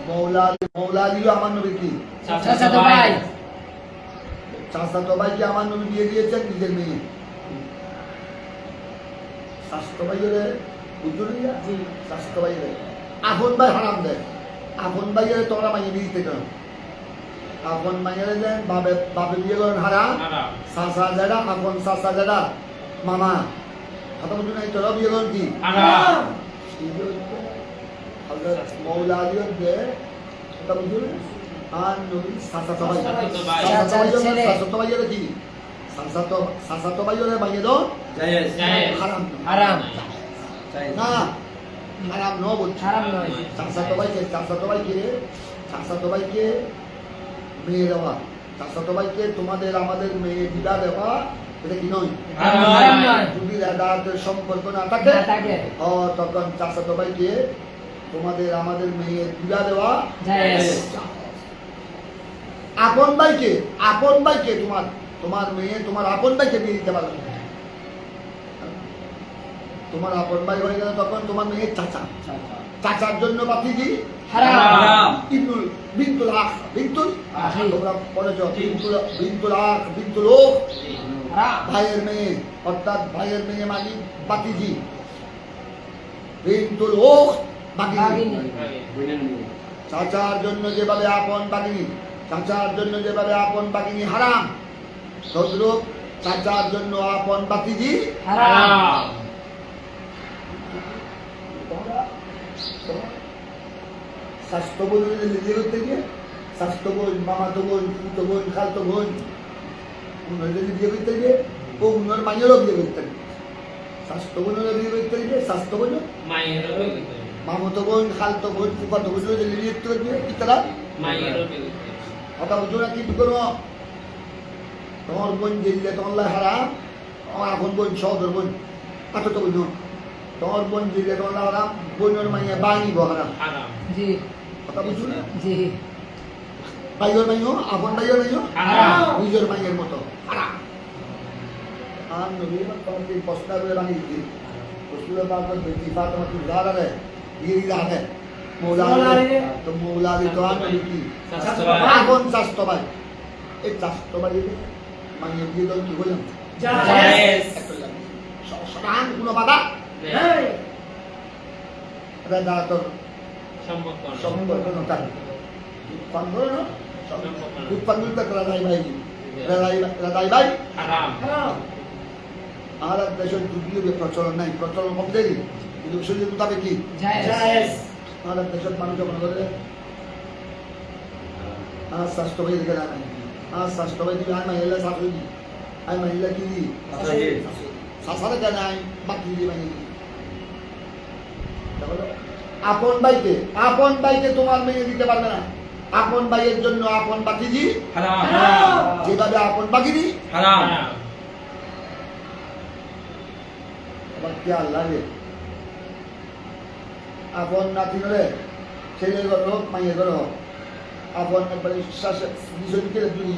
মৌলাদিও আমার নবী কি চাচাতো ভাই। চাচাতো ভাইকে আমার নবী বিয়ে দিয়েছেন নিজের মেয়ে। চাচাতো ভাইয়ের বুঝলো না? চাচাতো ভাইয়ের আপন ভাই হারাম দেয়। আপন ভাইয়ের তোমরা মাইয়ে দিতে কেন? আপন মাইয়ের দেন বাপে বিয়ে করেন হারাম। চাচা যেটা আপন চাচা যেটা মামা কথা বুঝলো না? তোরা বিয়ে করেন কি হারাম। মৌলাদিও দে কথা বুঝলো না? আর নবী চাচাতো ভাই চাচাতো ভাইয়ের কি চাচাতো ভাইয়ের মাইয়ে দাও হারাম হারাম না হারাম ন বলছি। হারাম নয়। চাচাতো ভাইকে মেয়ে দেওয়া, চাচাতো ভাইকে তোমাদের আমাদের মেয়ে বিদা দেওয়া এটা কি নয়? হারাম নয়। যদি এদাতের সম্পর্ক না না থাকে থাকে তখন চাচাতো ভাইকে তোমাদের আমাদের মেয়ে বিদা দেওয়া জায়েজ। আপন ভাইকে তোমার মেয়ে তোমার আপন ভাইকে বিয়ে দিতে পারবে না। তোমার আপন ভাই হয়ে গেলে তখন তোমার মেয়ে চাচার জন্য বাতিজি হারাম। বিন্তুল আখি। তোমরা পড়েছ বিন্তুল হারাম। ভাইয়ের মেয়ে অর্থাৎ ভাইয়ের মেয়ে মানে বাতিজি বিন্তুল বাগিনী। চাচার জন্য যেভাবে আপন বাগিনী হারাম, তদ্রূপ চাচার জন্য আপন বাতিজি হারাম। স্বাস্থ্য বোন নিজে করতে গিয়ে স্বাস্থ্য বোন মামাতো বোন ফুতো বোন খালতো বোন বিয়ে করতে গিয়ে ও উনার মাইয়েরও বিয়ে করতে গিয়ে স্বাস্থ্য বোনেরও বিয়ে করতে গিয়ে স্বাস্থ্য বোন মামাতো বোন খালতো বোন ফুফাতো বোন বিয়ে করতে গিয়ে ইতারা কথা বুঝো না কিন্তু কোনো তোমার বোন জেলে তোমার হারাম, আমার আপন বোন সহদর বোন এত তো বুঝো তোমার বোন জেলে তোমার হারাম, বোনের মাইয়া বাঙিব হারাম। জি কথা বুঝো না? জি ভাইয়ের মাইও আপন ভাইয়ের মাইও হারাম। নিজের মাইয়ের মতো হারাম। আর নবী তোমাকে পছন্দ করে বানিয়েছি রসুলের পাকের বেটি ফাতেমা কি জারা রে গিরি রাখে মৌলাদি তো আর নবী কি আপন চাস্তো ভাই। এই চাস্তো ভাই মাইয়ে বিয়ে দাও কি বললাম জায়েজ। সমান কোনো বাধা এটা তোর সম্পর্ক নয় উৎপাদন রাধাই ভাই আর দেশের যুগীয় প্রচলন নাই, প্রচলন কম দেরি কিন্তু শরীর মোতাবেক কি জায়েজ। আর দেশের মানুষ যখন করে আর স্বাস্থ্য ভাই দিকে নাই আর স্বাস্থ্য ভাই দিকে আই মাহিলা শাশুড়ি আই মাহিলা কি শাসারে কেন আই বাকি দিয়ে মাহিলা আপন ভাইকে তোমার মেয়ে দিতে পারবে না। আপন ভাইয়ের জন্য আপন বাতিজি যেভাবে আপন বাগিনী আবার খেয়াল লাগে আপন নাতি হলে ছেলে ঘর হোক মাইয়ের ঘর হোক আপন একবারে নিজকে দুই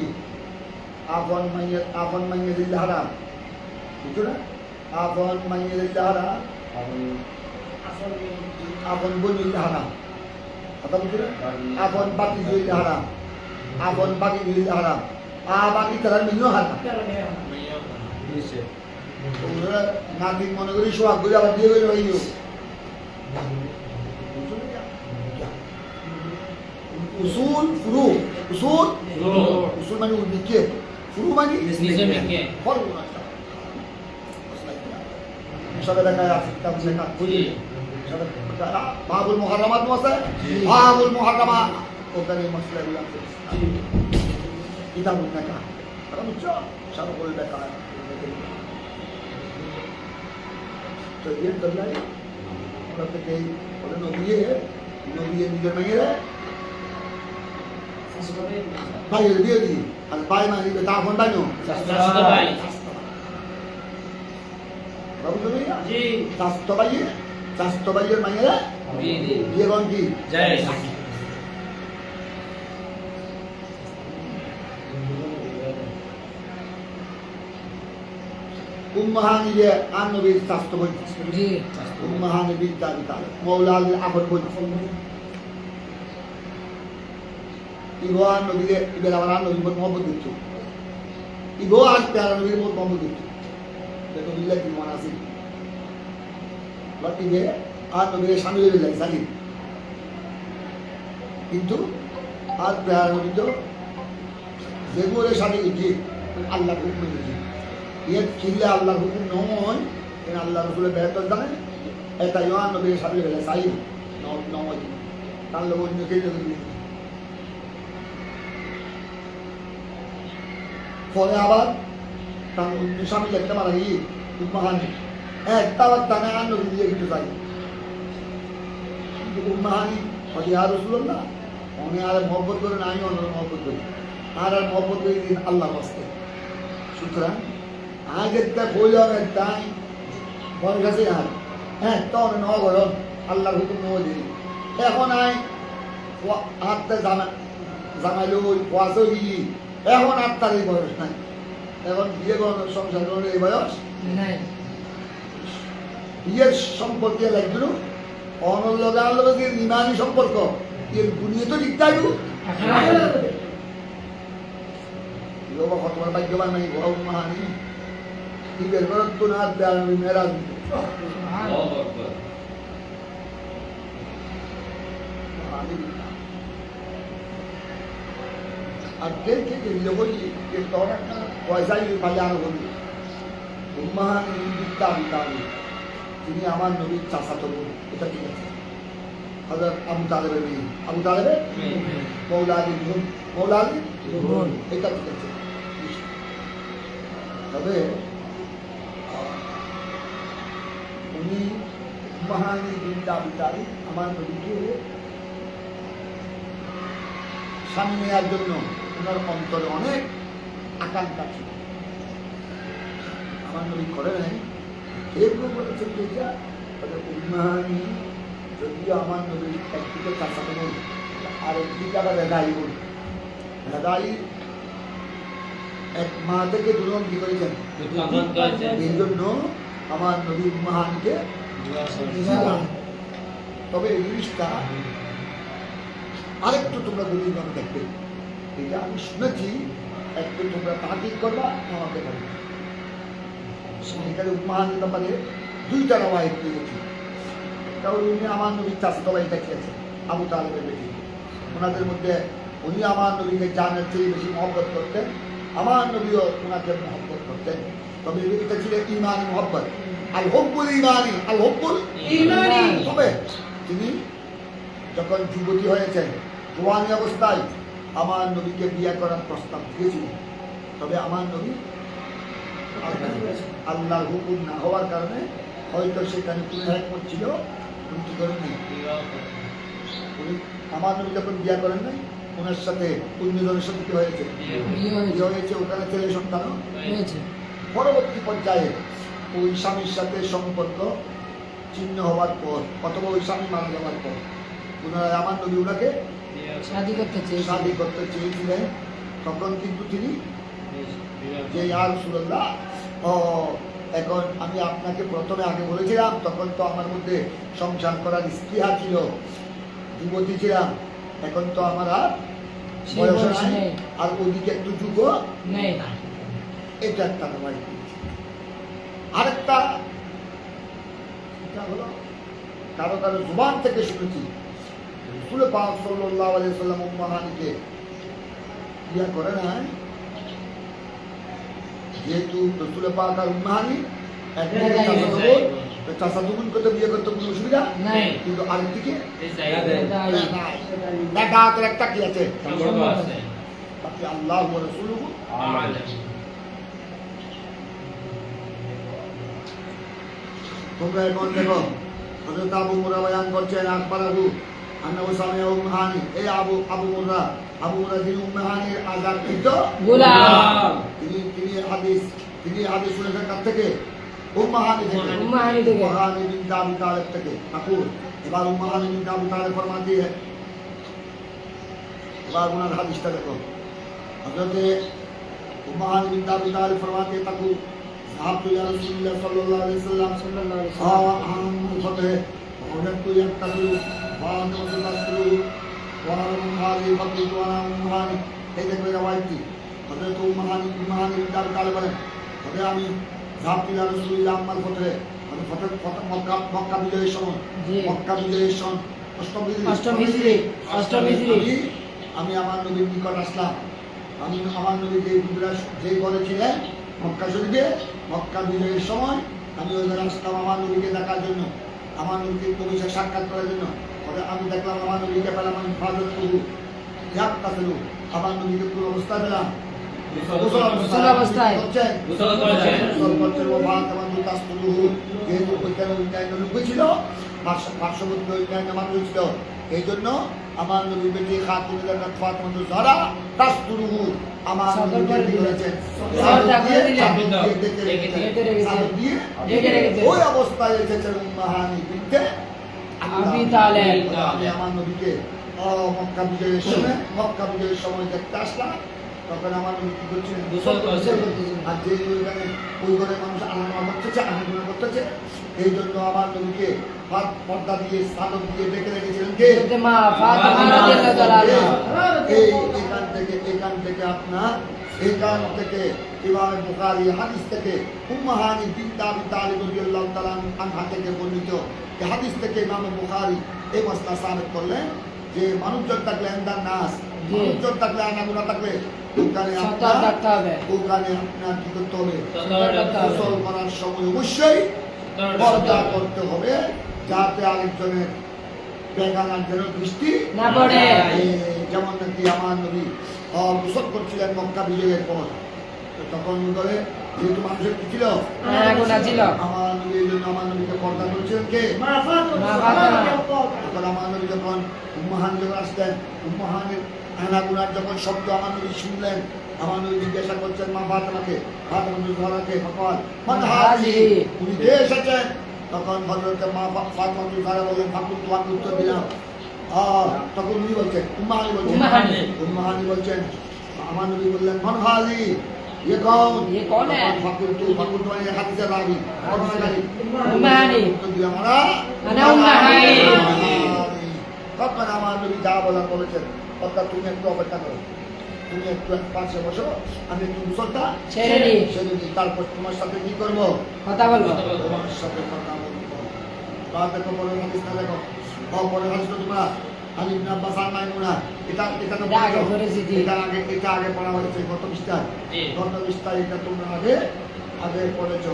আপন মাইয়ে দিলে হারাম বুঝছো না? আপন মাইয়ে দিলে হারাম, আপন বোন দিলে হারাম কথা বুঝছো না? আপন বাকি দিলে হারাম, আপন বাকি দিলে হারাম, বাকি তারা মেয়েও হারাম। নাতি মনে করি সোহাগ করে আবার দিয়ে গেল ভাইও উসুল ফুরু উসুল মানে উদ্ভিদকে ফুরু মানে ফল সবে দেখায় আছে বাবুল মুহাররামাত আছে বাবুল মুহাররামা ওখানে মশলাগুলো আছে কিতাবুল নেকা কথা বুঝছো সব বল দেখা তো ये करना है और तो कई और नबी নিজের মেয়েরা ভাইয়ের বিয়ে দিই আর ভাই মানে দিবে তা ফোন বাইনো বাবু তুমি জি স্বাস্থ্য ভাইয়ের মেয়েরা বিয়ে কোন কি জায়েজ। উম্মাহানি যে আর নবীর স্বাস্থ্য ভাই জি উম্মাহানি বিনতে আবি তালেব মৌলা আলী আপন ভাই ইগোয়ান নবীরে ইবেলা বানা নবী বহুত মোহাম্মদ দিচ্ছ ইগো আর প্যারা নবীর বহুত মোহাম্মদ দিচ্ছ দেখো বিল্লাহ কি মান আছে বাট ইবে আর নবীর সামনে লাগে জানি কিন্তু আর প্যারা নবী তো যেগুলোর সাথে যে আল্লাহ হুকুম মেনেছে এর খিল্লে আল্লাহর হুকুম নয় এর আল্লাহ রসুলের বেহতর জানে এটা ইমান নবীর সাথে গেলে সাই নয় তার লোক অন্যকে পরে আবার তার অন্য স্বামী একটা মারা গিয়ে উম্মাহানি একটা আবার টানে আর নবী দিয়ে কিন্তু চাই কিন্তু উম্মাহানি হয়তো আর রসুল্লাহ উনি আর মহব্বত করে না আমি অন্য মহব্বত করি আর মহব্বত করে দিন আল্লাহ বাস্তে সুতরাং আগেরটা বললাম তাই বর কাছে আর হ্যাঁ তখন ন গরম আল্লাহর হুকুম ন দিই এখন আয় হাতটা জামাইলো ওয়াজও দিই এখন আর তার এই বয়স নাই এখন বিয়ে করানোর সংসার করানোর এই বয়স নাই বিয়ের সম্পর্কে লাগছিল অনলগালগের ইমানি সম্পর্ক এর গুনিয়ে তো ঠিক তাই বাবা কত বড় ভাগ্যবান নাই বড় মাহানি কি বের করার তো না মেয়েরা আর কে কে বলি যে তোর একটা পয়সাই পালে আরো বলি উম্মাহানি বিদ্যা বিদ্যানি তিনি আমার নবীর চাচাতো বোন এটা ঠিক আছে হযরত আবু তালেবের মেয়ে আবু তালেবের মৌলা আলী বোন এটা ঠিক আছে তবে উনি উম্মাহানি বিদ্যা বিদ্যানি আমার নবীকে স্বামী নেওয়ার জন্য ওনার অন্তরে অনেক আকাঙ্ক্ষা ছিল আমার নবী করে নাই কেউ বলেছেন যে এটা উম্মাহানি যদিও আমার নবীর একদিকে চাষাতে বল আর একদিকে আবার রেদাই বল রেদাই এক মা থেকে দুজন কি করেছেন এই জন্য আমার নবী উম্মাহানিকে তবে এই জিনিসটা আরেকটু তোমরা গভীরভাবে দেখবে এটা আমি শুনেছি একটু তোমরা তাহাকিক করবা আমাকে বলবে এখানে উম্মাহানির ব্যাপারে দুইটা রওয়ায়েত পেয়েছি তাহলে উনি আমার নবীর চাচাতো ভাই দেখিয়েছে আবু তালেবের বেটি ওনাদের মধ্যে উনি আমার নবীকে জানের চেয়ে বেশি মহব্বত করতেন আমার নবীও ওনাকে মহব্বত করতেন তবে এটা ছিল ইমানি মহব্বত আল হব্বুল ইমানি আল হব্বুল ইমানি তবে তিনি যখন যুবতী হয়েছেন জোয়ানি অবস্থায় আমার নবীকে বিয়ে করার প্রস্তাব দিয়েছিলেন তবে আমার নবী আল্লাহর হুকুম না হওয়ার কারণে হয়তো সেখানে কোনো হ্যাকমত ছিল উনি কি করেন নাই উনি আমার নবী যখন বিয়ে করেন নাই ওনার সাথে অন্যজনের সাথে কি হয়েছে বিয়ে হয়েছে ওখানে ছেলে সন্তানও হয়েছে পরবর্তী পর্যায়ে ওই স্বামীর সাথে সম্পর্ক ছিন্ন হওয়ার পর অথবা ওই স্বামী মারা যাওয়ার পর পুনরায় আমার নবী ওনাকে শাদী করতে চেয়েছিলেন তখন কিন্তু তিনি যে ইয়া রাসূলুল্লাহ এখন আমি আপনাকে প্রথমে আগে বলেছিলাম তখন তো আমার মধ্যে সংসার করার স্পৃহা ছিল যুবতী ছিলাম এখন তো আমার আর বয়স নাই আর ওদিকে একটু যুগ নেই এটা একটা নয় আরেকটা এটা হলো কারো কারো জুবান থেকে শুনেছি রাসূল পাক সাল্লাল্লাহু আলাইহি ওয়াসাল্লাম উম্মাহানিকে বিয়ে করে নাই যেহেতু রাসূল পাক আর উম্মাহানি একদিকে চাচাতো বোন করতে বিয়ে করতে কোনো অসুবিধা নাই কিন্তু আরেকদিকে একটা কি আছে বাকি আল্লাহ ওয়া রাসূলুহু তোমরা এখন দেখো হযরত আবু মুরা বয়ান করছেন আকবরাহু আন্নাহু সামিআ উম্মাহানি এই আবু মুরা যিনি উম্মাহানির আজাদকৃত গোলাম তিনি হাদিস শুনেছেন কার থেকে উম্মাহানি বিনতে আবি তালেব থেকে তাকুর এবার উম্মাহানি বিনতে আবি তালেব ফরমাती है এবার ওনার হাদিসটা দেখো হযরত উম্মাহানি বিনতে আবি তালেব ফরমাती है তাকুর साहब या रसूलुल्लाह सल्लल्लाहु अलैहि वसल्लम हम फतेह वजदतु यंतलु वान वजदतु वान हाली ফাকুতু আনা উম্মাহানি, এই দেখবে রাওয়াইতি হযরত উম্মাহানি তার কালে বলেন তবে আমি ঝাঁপ দিলাম রাসূলুল্লাহ আম্মাল ফতরে মক্কা বিজয়ের সময়, জি। মক্কা বিজয়ের সময় অষ্টম হিজরি। আমি আমার নবীর নিকট আসলাম। আমি আমার নবী যে ঘরে ছিলেন মক্কা শরীফে, মক্কা বিজয়ের সময় আমি ওই ঘরে আসলাম আমার নবীকে দেখার জন্য, আমার নবীকে নবীর সাক্ষাৎ করার জন্য। পরে আমি দেখলাম আমার নবীকে পেলাম, আমি ফাজত করবো আমার নবীকে পুরো অবস্থা পেলাম, গোসল অবস্থায়। গোসল করছেন ও ভাত আমার দুধ আসতুলু, যেহেতু ওইখানে অন্যান্য লোক ছিল, পার্শ্ববর্তী অন্যান্য মানুষ ছিল, এই জন্য আমার নবী বেটি খাতুন জান্নাত ফাতিমা যারা তাসতুরু আমার নবীকে কি করেছেন, ওই অবস্থায় এসেছেন উম্মাহানি বিনতে আবি তালেব। আমি আমার নবীকে মক্কা বিজয়ের সময় দেখতে আসলাম, তখন আমার নবী কি করছিলেন, গোসল করছেন। আর যে ওইখানে ওই ঘরে মানুষ আনাগোনা করতেছে, এই জন্য আমার নবীকে পর্দা দিয়ে সাদর দিয়ে ডেকে রেখেছিলেন কে, মা ফাতিমা রাদিয়াল্লাহু তাআলা আনহা। এখান থেকে ইমাম বুখারী হাদিস থেকে উম্মাহানি বিনত আবি তালিব রাদিয়াল্লাহু তাআলা আনহা থেকে বর্ণিত, এই হাদিস থেকে ইমাম বুখারী এই মাসলা সাবিত করলেন যে মানুষজন থাকলে এন্দার নাস, মানুষজন থাকলে আনাগোনা থাকলে ওখানে আপনার কি করতে হবে, গোসল করার সময় অবশ্যই পর্দা করতে হবে, যাতে আরেকজনের বেগানার যেন দৃষ্টি না পড়ে। যেমন নাকি আমার নবী গোসল করছিলেন মক্কা বিজয়ের পর, তখন করে যেহেতু মানুষের কি ছিল, আমার নবী, এই জন্য আমার নবীকে পর্দা করেছিলেন কে, তখন আমার নবী যখন উম্মাহান যখন আসলেন, উম্মাহানের আনাগুনার যখন শব্দ আমার নবী শুনলেন, আমার নবী জিজ্ঞাসা করছেন মা ফাতিমাকে, ফাতিমা জোহরাকে, ফকল মান হাযিহি, উনি কে এসেছেন, তখন হযরত মা ফাতিমা জোহরা বললেন ফাকুল, তোমাকে উত্তর দিলাম। তখন উনি বলছেন উম্মাহানি বলছেন, আমার নবী বললেন মান হাযিহি, ये कौन है? फाकुल तो ये हादिसे रावी उम्माहानी। तो दिया हमारा अना उम्माहानी। তখন আমার নবী যা বলার বলেছেন, অর্থাৎ তুমি একটু অপেক্ষা করো, তুমি একটু পাশে বসো, আমি একটু মুসলটা ছেড়ে দিই, তারপর তোমার সাথে কি করবো, কথা বলবো, তোমার সাথে কথা বলবো। দেখো পরের হাদিস না, দেখো পরের হাদিস তো তোমরা আলী ইবনে আব্বাস আর মাইমুনা, এটা তো এটা আগে পড়া হয়েছে গত পৃষ্ঠায়, এটা তোমরা আগে পড়েছো।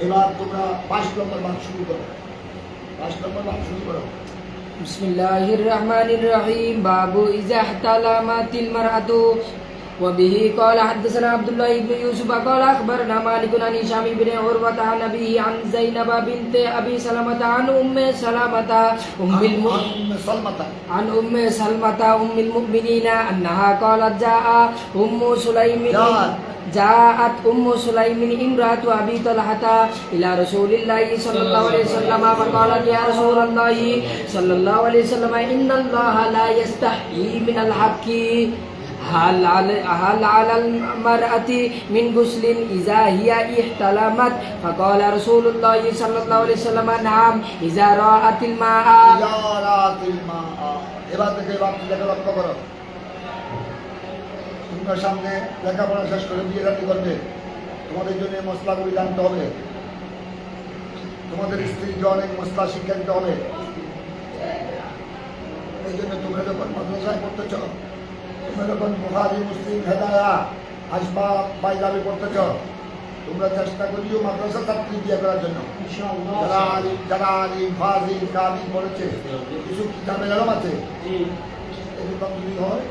এবার তোমরা 5 নম্বর বাক্য শুরু করো, 5 নম্বর বাক্য শুরু করো। বিসমিল্লাহির রহমানির রহিম। বাবু ইজা ইহতালামাতিল মারআতু وبه قال حدثنا عبد الله بن يوسف قال اخبرنا مالك عن هشام بن عروة عن أبيه عن زينب بنت ابي سلمة عن ام سلمة ام المؤمنين انها قالت جاءت ام سليم امرأة ابي طلحة الى رسول الله صلى الله عليه وسلم فقالت يا رسول الله صلى الله عليه وسلم ان الله لا يستحيي من الحق هل على المرأة من غسل إذا هي احتلمت؟ فقال رسول الله صلى الله عليه وسلم نعم إذا رأت الماء। এবার থেকে লক্ষ্য করো, তোমরা সামনে লেখাপড়া শেষ করে বিয়ে রাতি করবে, তোমাদের জন্য মশলাগুলি জানতে হবে, তোমাদের স্ত্রীকে অনেক মশলা শিক্ষা দিতে হবে। এই জন্য তোমরা যখন মাদ্রাসায় পড়তেছ, তোমরা যখন বুখারী মুসলিম হেদায়া আসবা বাইজাবি করতেছ, তোমরা চেষ্টা করিও মাদ্রাসা ছাত্রী বিয়ে করার জন্য। যারা আলিম ফাজিল কামিল পড়েছে, কিছু কিতাবের আলম আছে, এরকম যদি হয়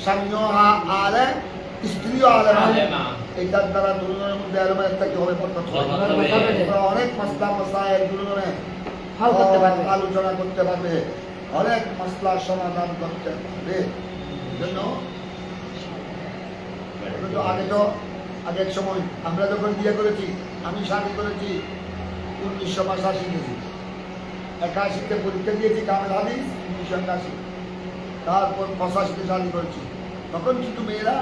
স্বামীও আলেম স্ত্রীও আলেমা, এটার দ্বারা দুজনের মধ্যে আলমের একটা কি হবে, অনেক মাসলা মাসায়েল দুজনে আলোচনা করতে পারবে, অনেক মাসলার সমাধান করতে পারবে। জন্য আগে এক সময় আমরা যখন বিয়ে করেছি, আমি শাদী করেছি 1985 81-তে পরীক্ষা দিয়েছি কামেল হাদিস 1981, তারপর 85-তে শাদী করেছি। তখন কিন্তু মেয়েরা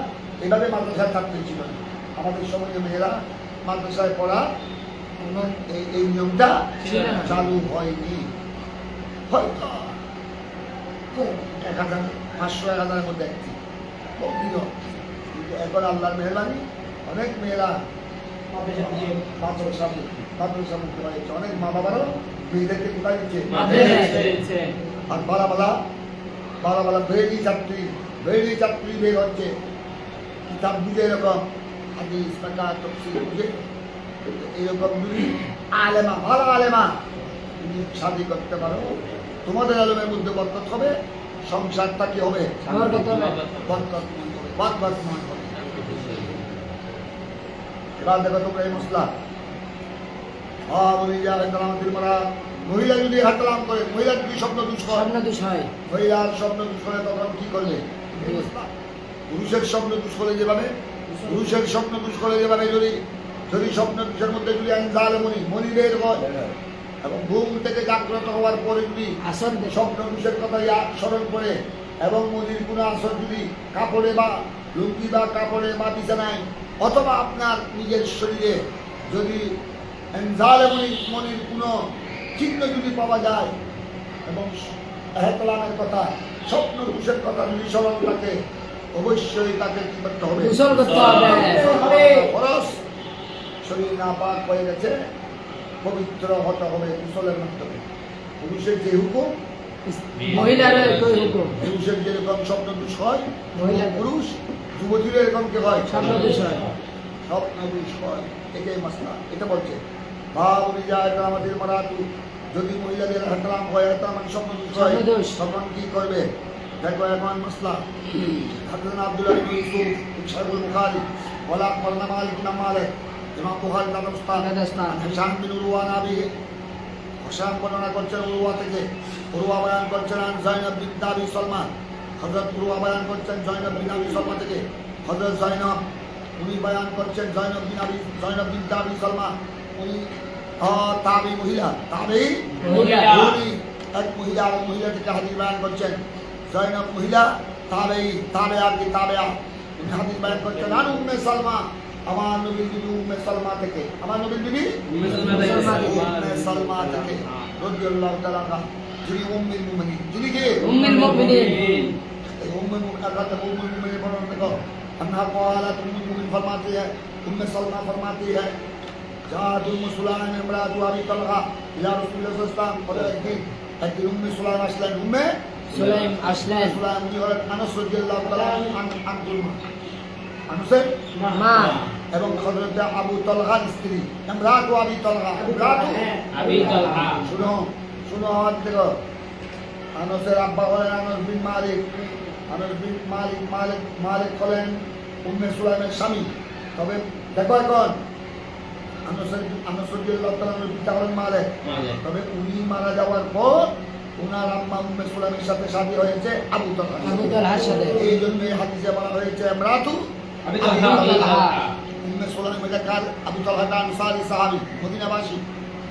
এভাবে মাদ্রাসায় থাকতে ছিল না, আমাদের সময় মেয়েরা মাদ্রাসায় পড়া এই নিয়মটা চালু হয়নি। হয়তো 1000, 500, 1000-এর মধ্যে একটি খুব বিরল। কিন্তু এখন আল্লাহর মেহরবানি অনেক মেয়েরা পাথর সামুদ্র হয়েছে, অনেক মা বাবারও মেয়েদেরকে কোথায় দিচ্ছে, আর বালা বেড়ি চাকরি বের হচ্ছে, কিতাব বুঝে এরকম হাদিস ফাঁকা তফসির বুঝে এরকম যদি আলেমা ভালো আলেমা যদি শাদি করতে পারো, তোমাদের আলেমের মধ্যে বরকত হবে, সংসারটা কি হবে? বরকতময় হবে। এবার দেখো তোমরা এই মশলা মহিলা যদি হাতলাম করে, মহিলার যদি স্বপ্ন দুষ হয়, মহিলার স্বপ্ন দুষ করে তখন কি করবে? পুরুষের স্বপ্ন দুষ করে যেভাবে যদি স্বপ্ন দুষের মধ্যে যদি মনি বের হয় এবং ঘুম থেকে জাগ্রত হওয়ার পরে যদি স্বপ্ন দুষের কথা স্মরণ করে এবং মনির কোনো আসর যদি কাপড়ে বা লুঙ্গি বা কাপড়ে বা বিছানায় অথবা আপনার নিজের শরীরে যদি মনির কোনো চিহ্ন যদি পাওয়া যায় এবং এহতলামের কথা, স্বপ্ন দুষের কথা যদি স্মরণ থাকে, অবশ্যই তাকে কি করতে হবে? খরচ শরীর নাপাক হয়ে গেছে, পবিত্র হতে হবে গোসলের মাধ্যমে। পুরুষের যে হুকুম, পুরুষের যেরকম স্বপ্ন দুষ হয়, পুরুষ যুবতীর এরকম কি হয়? স্বপ্ন দুষ হয়। এটাই মাসলা। এটা বলছে আমাদের মারাতু, যদি মহিলাদের হাতলাম হয়, মানে স্বপ্ন দুষ হয়, তখন কি করবে? দেখো এখন মশলা حدثنا عبد الله بن يوسف صاحب البخاري ولا اخبرنا مالك بن مالك ইমাম বুখারী তার উস্তাদ হিশাম বিন উরওয়া নবী হিশাম বর্ণনা করছেন উরওয়া থেকে, উরওয়া বয়ান করছেন যায়নব বিনত আবি সালমা, হযরত উরওয়া বয়ান করছেন যায়নব বিন আবি সালমা থেকে, হযরত যায়নব উনি বয়ান করছেন যায়নব বিনত আবি সালমা, উনি তাবি মহিলা, উনি এক মহিলা থেকে হাদিস বয়ান করছেন। যায়নব মহিলা তাবেয়া উনি হাদিস বয়ান করছেন আর উম্মে সালমা, আমার নবীর বিবি উম্মে সালমা থেকে, উম্মে সালমা থেকে রাদিয়াল্লাহু তাআলা আনহা, যিনি উম্মুল মুমিনিন, যিনি কে উম্মুল মুমিনিন, এই উম্মুল মুমিনিন বর্ণনা দেখো, अन्हा क़ालत उम्मुल मुमिनीन फरमाती है, उम्मे सलमा फरमाती है, जात उम्मे सुलाइम इमरातु अबी तलहा इला रसूलुल्लाह सल्लल्लाहु अलैहि वसल्लम, एक उम्मे सुलाइम আসলেন, उम्मे সুলাইম আসলেন, সুলাইম উনি হলেন আনাস রাদিয়াল্লাহু তাআলা আনহুর আনাসের মা এবং হযরত আবু তালহার স্ত্রী ইমরাতু আবি তালহা, শুনো আওয়াজ দেখো। আনাসের আব্বা হলেন আনাস বিন মালিক হলেন উম্মে সুলাইমের স্বামী। তবে দেখো এখন আনাস রাদিয়াল্লাহু তাআলার পিতা হলেন মালিক, তবে উনি মারা যাওয়ার পর উনার আম্মা উম্মে সুলাইমের সাথে শাদী হয়েছে আবু তালহার সাথে। এই জন্য এই হাদিসে বলা হয়েছে ইমরাতু আবি তালহা। উম্মে সুলাইম এলাকার আবু তালহা আনসারী সাহাবী, মদিনাবাসী।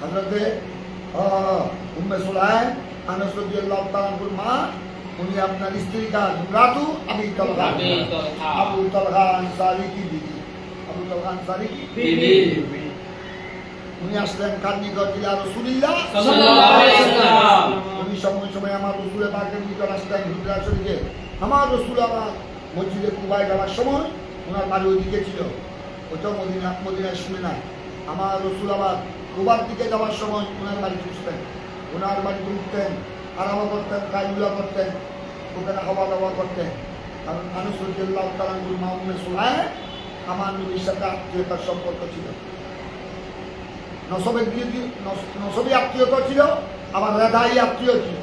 হযরতে উম্মে সুলাইম আনাস রাদিয়াল্লাহু তাআলার মা, উনি আপনার স্ত্রী কার ইমরাতু আবি তালহা, আবু তালহা আনসারী কি বিবি, আবু তালহা আনসারী কি বিবি। উনি আসলেন কার নিকট? ইলা রাসূলিল্লাহ সাল্লাল্লাহু আলাইহি ওয়াসাল্লাম। উনি সময় আমার রাসূলের পাকের নিকট আসলেন হুজরা শরীফে। আমার রাসূল আমার মসজিদে কুবায় যাওয়ার সময় ওনার বাড়ি ওইদিকে ছিল, ওটা মদিনায় শুনে নাই। আমার রাসূল আবার কুবার দিকে যাওয়ার সময় ওনার বাড়ি খুঁজতেন, ওনার বাড়িতে উঠতেন, আরাম করতেন, কাইলুলা করতেন, ওখানে খাওয়া দাওয়া করতেন। কারণ আনাস রাদিয়াল্লাহু তাআলা আনহুর মা উম্মে সুলাইম আমার নবীর সাথে আত্মীয়তার সম্পর্ক ছিল, নসবী আত্মীয়তা ছিল, আবার রেদাই আত্মীয় ছিল,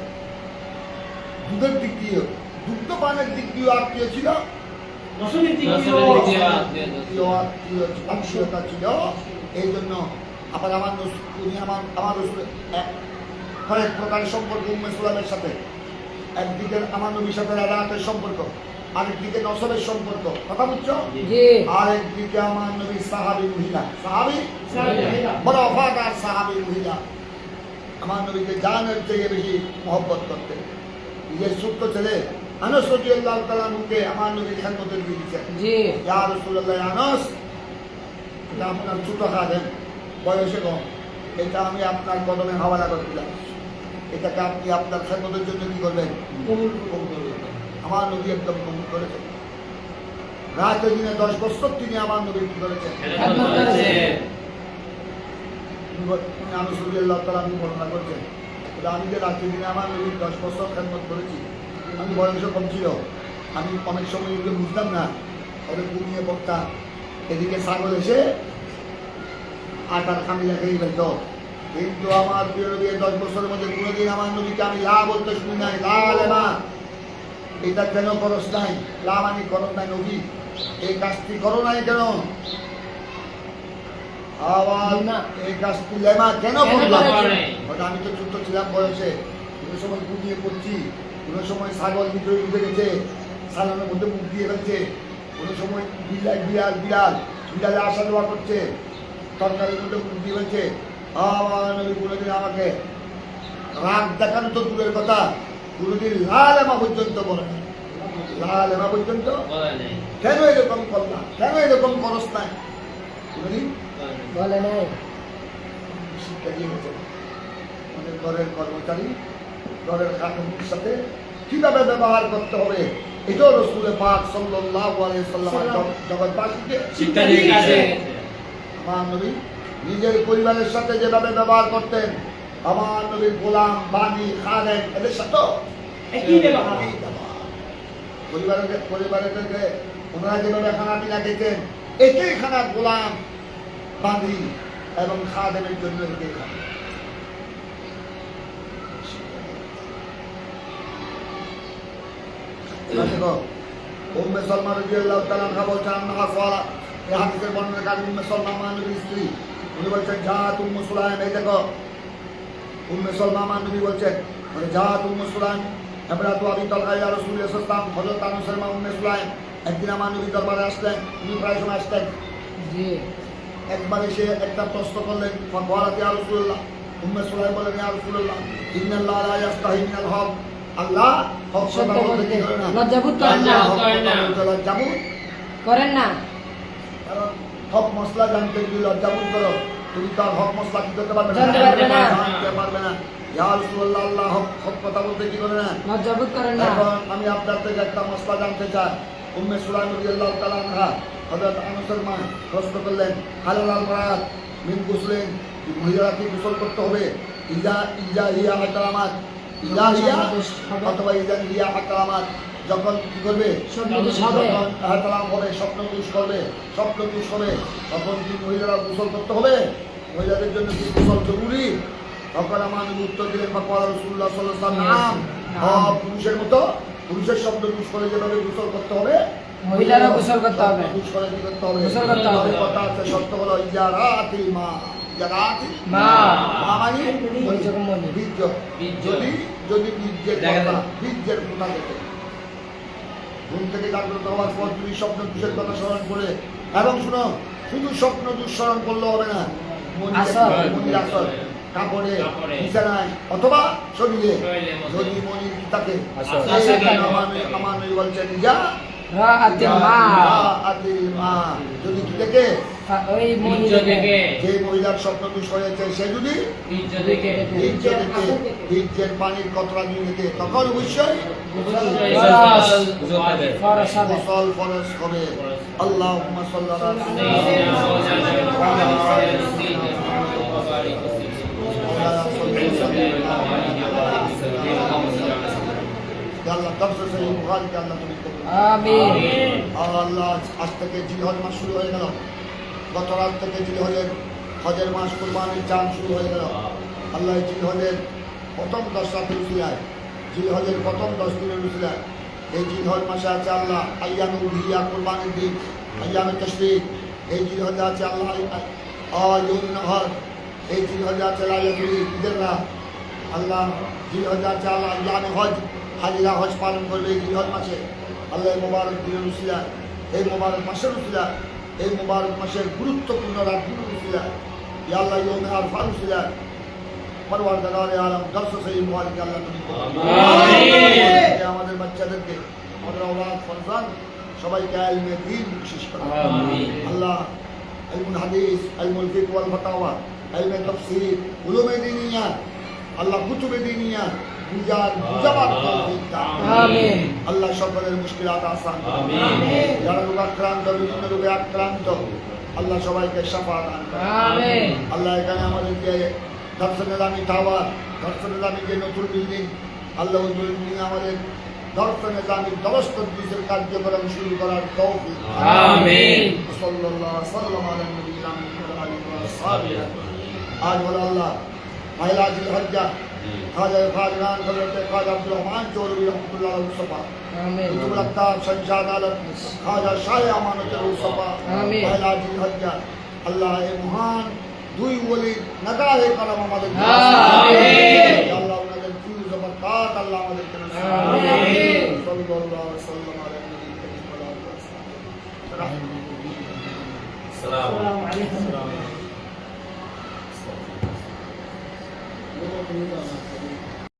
দুধের দিক দিয়ে দুগ্ধপানের দিক দিয়ে আত্মীয় ছিল, আত্মীয়তা ছিল। এই জন্য আবার আমার রসুল কয়েক প্রকারের সম্পর্ক উম্মে সুলাইমের সাথে। একদিকে আমার নবীর সাথে রেদাতের সম্পর্ক, আরেকদিকে নসবের সম্পর্ক, কথা বুঝছো? আরেকদিকে আমার নবী সাহাবী মহিলা, বড় অফাদার সাহাবী মহিলা, আমার নবীকে জানের চেয়ে বেশি মহব্বত করতেন। নিজের ছোট্ট ছেলে আনাস রাদিয়াল্লাহু তাআলা আনহুকে আমার নবী খেদমতে দিয়ে দিয়েছেন। ইয়া রাসূলুল্লাহ, আনাস, এটা আপনার ছোট খাদেম, বয়সে কম, এটা আমি আপনার কদমে হাওয়ালা করে দিলাম। এটাকে আপনি আপনার খেদমতের জন্য কি করবেন? আমার নবী একদম কবুল করেছেন। রাতে দিনে 10 বছর তিনি আমার নবী কি করেছেন? খেদমত করেছেন। আমি রাসূলুল্লাহ তাআলা আমি বর্ণনা করছেন, আমি যে রাতে দিনে আমার নবী 10 বছর খেদমত করেছি। আমি বয়স কম ছিল, আমি অনেক সময় এগুলো বুঝতাম না, ওদের ঘুমিয়ে পড়তাম। এদিকে ছাগল এসে আটার খামি রেখেই ফেলত। কিন্তু আমার প্রিয় নবী 10 বছরের মধ্যে কোনোদিন আমার নবীকে আমি লা বলতে শুনি নাই। লা লেমা, এটা কেন করস নাই? লা মানে করস নাই নবী, এই কাজটি করো নাই কেন? আবার এই কাজটি লেমা কেন করলাম? আমি তো ছোট্ট ছিলাম বয়সে, কোনো সময় ঘুমিয়ে পড়ছি, কোনো সময় ছাগল ভিতরে ঢুকে গেছে, ছাগলের মধ্যে মুখ দিয়ে ফেলছে, কোনো সময় বিড়ালে আসা যাওয়া করছে, তরকারির মধ্যে মুখ দিয়ে ফেলছে। আমার নবী কোনোদিন আমাকে রাগ দেখানো তো দূরের কথা, কোনোদিন লাল এমা পর্যন্ত বলে না। লাল এমা পর্যন্ত কেন এরকম করলাম, কেন এরকম খরচ নাই, কোনোদিন বলে নাই। শিক্ষা দিয়ে গেছে। আমাদের ঘরের কর্মচারী, ঘরের খাটুনির সাথে কিভাবে ব্যবহার করতে হবে, এটাও রাসূল পাক সাল্লাল্লাহু আলাইহি ওয়াসাল্লাম জগৎবাসীকে শিক্ষা দিয়ে গেছে। আমার নবী নিজের পরিবারের সাথে যেভাবে ব্যবহার করতেন, আমার নবীর গোলাম, বানি, খাদেম এদের সাথেও একই ব্যবহার। পরিবারেরকে ওনারা যেভাবে খানা পিনা খেতেন, একই খানা গোলাম, বানি এবং খাদেমের জন্য একই খানা। দেখো, উম্মে সালমা রাদিয়াল্লাহু তাআলা আনহা বলছেন, আন্নাহা সালা, এই হাদিসের বর্ণনাকারী উম্মে সালমা আমার নবীর স্ত্রী। উনি বলছেন জাত উম্মে সুলাইম। এই দেখো, উম্মে সালমা আমার নবী বলছেন, মানে জাত উম্মে সুলাইম ইমরাতু আবি তালহা ইলা রাসূলুল্লাহ সাল্লাল্লাহু আলাইহি ওয়াসাল্লাম। হযরত আনু সালমা উম্মে সুলাইম একদিন আমার নবীর দরবারে আসলেন। উনি প্রায় সময় আসতেন। জি। একবার এসে একটা প্রশ্ন করলেন, ফাকালাত ইয়া রাসূলুল্লাহ। উম্মে সুলাইম বলেন, ইয়া রাসূলুল্লাহ, ইন্নাল্লাহ লা ইয়াস্তাহি মিনাল হক। আল্লাহ হক কথা বলতে কি করে না? লজ্জাবোধ করেন না। লজ্জাবোধ করেন না। কারণ হক মশলা জানতে যদি লজ্জাবোধ করো, তুমি তো আর হক মশলা কি করতে পারবে না? জানতে পারবে না। জানতে পারবে না। ইয়া রাসূলুল্লাহ, আল্লাহ হক কথা বলতে কি করে না? লজ্জাবোধ করেন না। এখন আমি আপনার থেকে একটা মশলা জানতে চাই। উম্মে সুলাইম রাদিয়াল্লাহু তাআলা আনহা হযরত আনস এর মা প্রশ্ন করলেন, হালাল আল মারাত মিন গুসলিন, মহিলারা কি গোসল করতে হবে? ইজা হিয়া হাকারামাত, ইজা হিয়া অথবা ইজা হিয়া হাকারামাত, যখন কি করবে? স্বপ্নদোষ হবে। যখন হাকারাম হবে, স্বপ্নদোষ করবে, স্বপ্নদোষ হবে, তখন কি মহিলারা গোসল করতে হবে? মহিলাদের জন্য কি গোসল জরুরি? তখন আমার নবী উত্তর দিলেন, ফাকালা রাসূলুল্লাহ সাল্লাল্লাহু আলাইহি ওয়াসাল্লাম, নাম, পুরুষের মতো, পুরুষের স্বপ্নদোষ করে যেভাবে গোসল করতে হবে, মহিলারা গোসল করতে হবে। স্বপ্নদোষ করে কি করতে হবে? গোসল করতে হবে। তবে কথা আছে, সত্য হলো ইজারাতিল মা, ইজারাতিল মা। মা মানে পঞ্চকমণি। বীর্য। বীর্য। যদি বীর্যের দেখা কথা, যায়। বীর্যের কথা দেখে ঘুম থেকে জাগ্রত হওয়ার পর তুমি স্বপ্ন দোষের কথা স্মরণ করে, এবং শুনো, শুধু স্বপ্ন দোষ স্মরণ করলে হবে না, আসর। মনির আসর, কাপড়ে, কাপড়ে, বিছানায় অথবা শরীরে শরীরের মধ্যে। যদি মনির কি থাকে, আসর। এই জন্য আমার নবী বলছেন, যা রাআতিল মা। রাআতিল মা, যদি কি দেখে, ওই মনি বীর্য থেকে, যে মহিলার স্বপ্ন দোষ হয়েছে, সে যদি বীর্য থেকে, বীর্যের পানির কতরা দিয়ে দেখে, তখন অবশ্যই ফরজ হবে। গোসল ফরজ হবে। আল্লাহুম্মা সাল্লি আলা আল্লাহ দর্শক সেই বুখারীকে আল্লাহ তুমি কবুল করো। আমিন। আল্লাহ, আজ থেকে জিলহজ মাস শুরু হয়ে গেল। গত রাত থেকে জিলহজের হজের মাস, কুরবানির চাঁদ শুরু হয়ে গেল। আল্লাহ জিলহজের প্রথম 10 রাতের উসিলায়, জিলহজের প্রথম 10 দিনের উসিলায়, এই জিলহজ মাসে আছে আল্লাহ আইয়ামুল হিয়া, কুরবানির দিন, আইয়ামে তাশরীক। এই জিলহজে আছে আল্লাহ আয়ুন নাহর। এই জিলহজে আছে লাইলাতুল ঈদের রাত। আল্লাহ জিলহজে আছে আল্লাহ আইয়ামে হজ, হাজিরা হজ পালন করবে এই জিলহজ মাসে। আল্লাহ এই মোবারক দিনের উসিলায়, এই মোবারক মাসের উসিলায়, এই মোবারক মাসের গুরুত্বপূর্ণ রাতগুলোর উসিলায়, ইয়া আল্লাহ ইয়ৌমে আরফার উসিলায়, পরওয়ারদিগারে আলম দর্শক সেই মুবারক আল্লাহ তুমি কবুল করো। আমিন। আমাদের বাচ্চাদেরকে, আমাদের আওলাদ ফরজান সবাইকে ইলমে দ্বীন বিশেষ করে আমিন। আল্লাহ ইলমুল হাদিস, ইলমুল ফিকহ ওয়াল ফাতাওয়া, ইলমে তাফসীর, উলুমে দীনিয়া, আল্লাহ কুতুবে দিনিয়া বুঝাবার তৌফিক দান করুন। আমিন। আল্লাহ সকলের মুশকিলাত আসান করুন। আমিন। যারা রোগাক্রান্ত বিভিন্ন রোগে আক্রান্ত আল্লাহ সবাইকে শাফা দান করুন। আমিন। আল্লাহ এখানে আমাদেরকে দর্শনের দামি টাওয়ার দর্শনের দামি যে নতুন বিল্ডিং আল্লাহ ওই বিল্ডিং আমাদের দর্শনের দামি দরস্তর কার্যক্রম শুরু করার তৌফিক দান করুন। আমিন। সাল্লাল্লাহু সাল্লাম আলা নবিয়িনা মুহাম্মদ ওয়া আলিহি ওয়া সাহবিহি আজ বলে আল্লাহ মাইলাজুল হজ্জা খাজা খাজগান হযরত খাজা আব্দুর রহমান চৌধুরী রহমাতুল্লাহ মুস্তাফা আমিন। কুতুবুল আক্তাব শমশাদ আলম খাজা শাহ আমানতের মুস্তাফা আমিন। মাইলাজুল হজ্জা আল্লাহ এই মহান দুই ওলি নগাহে করম আমাদের আমিন। আল্লাহ ওনাদের ফিউজ বরকাত আল্লাহ আমাদেরকে নসিব করুন। আমিন। সাল্লাল্লাহু আলাইহি ওয়াসাল্লাম আলা নবিয়িনা মুহাম্মদ ওয়া আলিহি ওয়া সাহবিহি السلام عليكم. Assalamu alaikum.